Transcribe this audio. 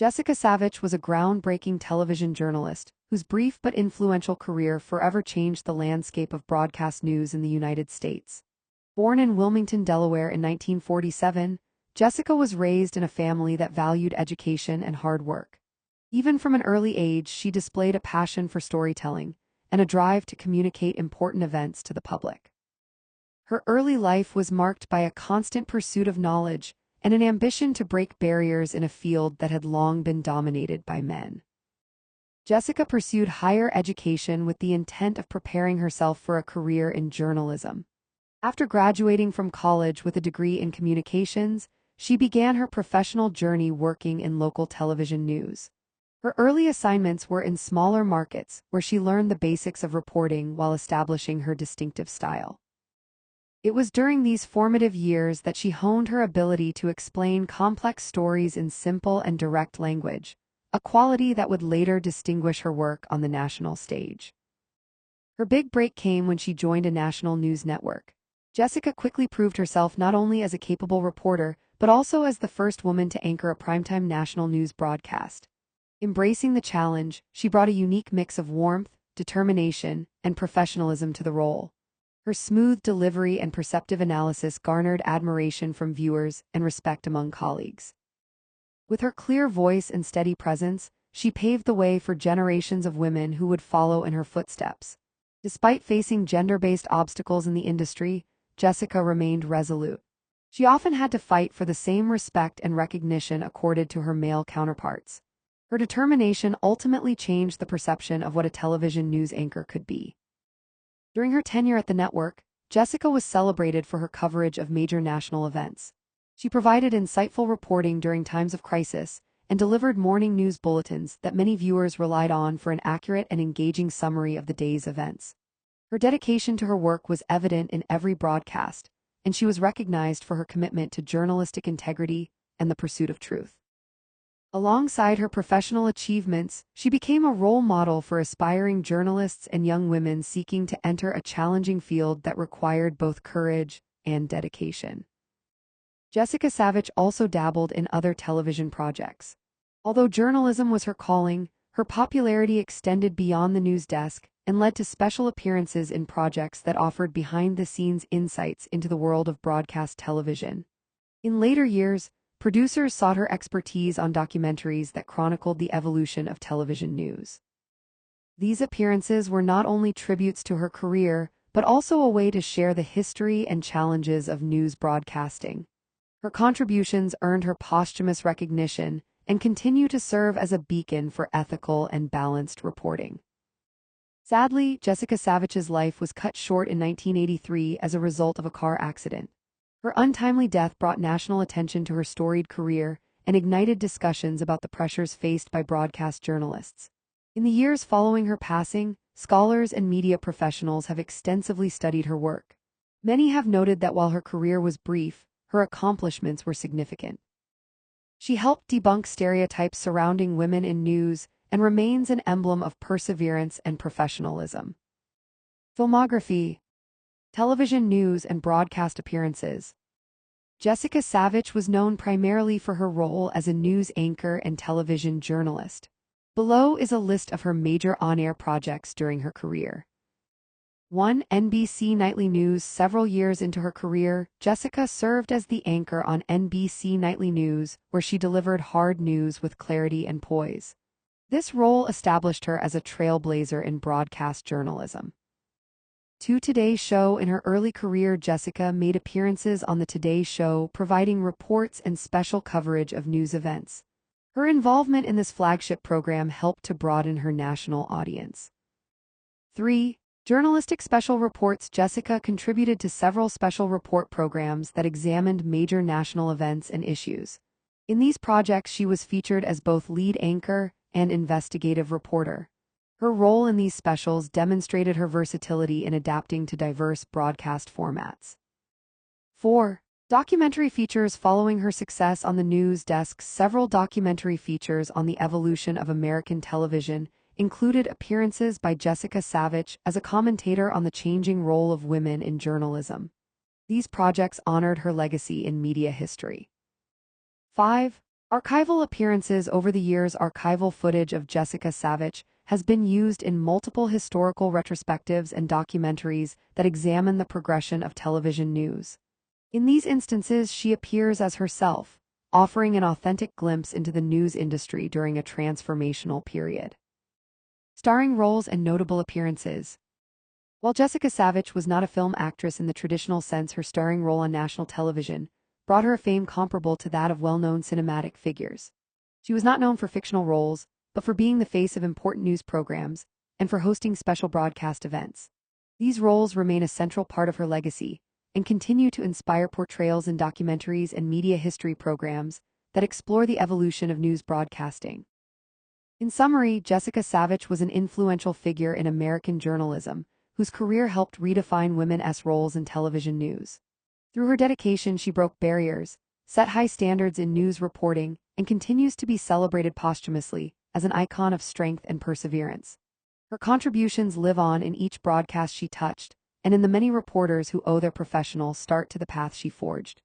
Jessica Savitch was a groundbreaking television journalist whose brief but influential career forever changed the landscape of broadcast news in the United States. Born in Wilmington, Delaware in 1947, Jessica was raised in a family that valued education and hard work. Even from an early age, she displayed a passion for storytelling and a drive to communicate important events to the public. Her early life was marked by a constant pursuit of knowledge and an ambition to break barriers in a field that had long been dominated by men. Jessica pursued higher education with the intent of preparing herself for a career in journalism. After graduating from college with a degree in communications, she began her professional journey working in local television news. Her early assignments were in smaller markets, where she learned the basics of reporting while establishing her distinctive style. It was during these formative years that she honed her ability to explain complex stories in simple and direct language, a quality that would later distinguish her work on the national stage. Her big break came when she joined a national news network. Jessica quickly proved herself not only as a capable reporter, but also as the first woman to anchor a primetime national news broadcast. Embracing the challenge, she brought a unique mix of warmth, determination, and professionalism to the role. Her smooth delivery and perceptive analysis garnered admiration from viewers and respect among colleagues. With her clear voice and steady presence, she paved the way for generations of women who would follow in her footsteps. Despite facing gender-based obstacles in the industry, Jessica remained resolute. She often had to fight for the same respect and recognition accorded to her male counterparts. Her determination ultimately changed the perception of what a television news anchor could be. During her tenure at the network, Jessica was celebrated for her coverage of major national events. She provided insightful reporting during times of crisis and delivered morning news bulletins that many viewers relied on for an accurate and engaging summary of the day's events. Her dedication to her work was evident in every broadcast, and she was recognized for her commitment to journalistic integrity and the pursuit of truth. Alongside her professional achievements, she became a role model for aspiring journalists and young women seeking to enter a challenging field that required both courage and dedication. Jessica Savitch also dabbled in other television projects. Although journalism was her calling, her popularity extended beyond the news desk and led to special appearances in projects that offered behind-the-scenes insights into the world of broadcast television. In later years, producers sought her expertise on documentaries that chronicled the evolution of television news. These appearances were not only tributes to her career, but also a way to share the history and challenges of news broadcasting. Her contributions earned her posthumous recognition and continue to serve as a beacon for ethical and balanced reporting. Sadly, Jessica Savitch's life was cut short in 1983 as a result of a car accident. Her untimely death brought national attention to her storied career and ignited discussions about the pressures faced by broadcast journalists. In the years following her passing, scholars and media professionals have extensively studied her work. Many have noted that while her career was brief, her accomplishments were significant. She helped debunk stereotypes surrounding women in news and remains an emblem of perseverance and professionalism. Filmography, television news and broadcast appearances. Jessica Savitch was known primarily for her role as a news anchor and television journalist. Below is a list of her major on-air projects during her career. 1. NBC Nightly News. Several years into her career, Jessica served as the anchor on NBC Nightly News, where she delivered hard news with clarity and poise. This role established her as a trailblazer in broadcast journalism. 2. Today Show. In her early career, Jessica made appearances on The Today Show, providing reports and special coverage of news events. Her involvement in this flagship program helped to broaden her national audience. 3. Journalistic special reports. Jessica contributed to several special report programs that examined major national events and issues. In these projects, she was featured as both lead anchor and investigative reporter. Her role in these specials demonstrated her versatility in adapting to diverse broadcast formats. 4. Documentary features. Following her success on the news desk, several documentary features on the evolution of American television included appearances by Jessica Savitch as a commentator on the changing role of women in journalism. These projects honored her legacy in media history. 5. Archival appearances. Over the years, archival footage of Jessica Savitch has been used in multiple historical retrospectives and documentaries that examine the progression of television news. In these instances, she appears as herself, offering an authentic glimpse into the news industry during a transformational period. Starring roles and notable appearances. While Jessica Savitch was not a film actress in the traditional sense, her starring role on national television brought her a fame comparable to that of well-known cinematic figures. She was not known for fictional roles, but for being the face of important news programs and for hosting special broadcast events. These roles remain a central part of her legacy and continue to inspire portrayals in documentaries and media history programs that explore the evolution of news broadcasting. In summary, Jessica Savitch was an influential figure in American journalism, whose career helped redefine women's roles in television news. Through her dedication, she broke barriers, set high standards in news reporting, and continues to be celebrated posthumously as an icon of strength and perseverance. Her contributions live on in each broadcast she touched, and in the many reporters who owe their professional start to the path she forged.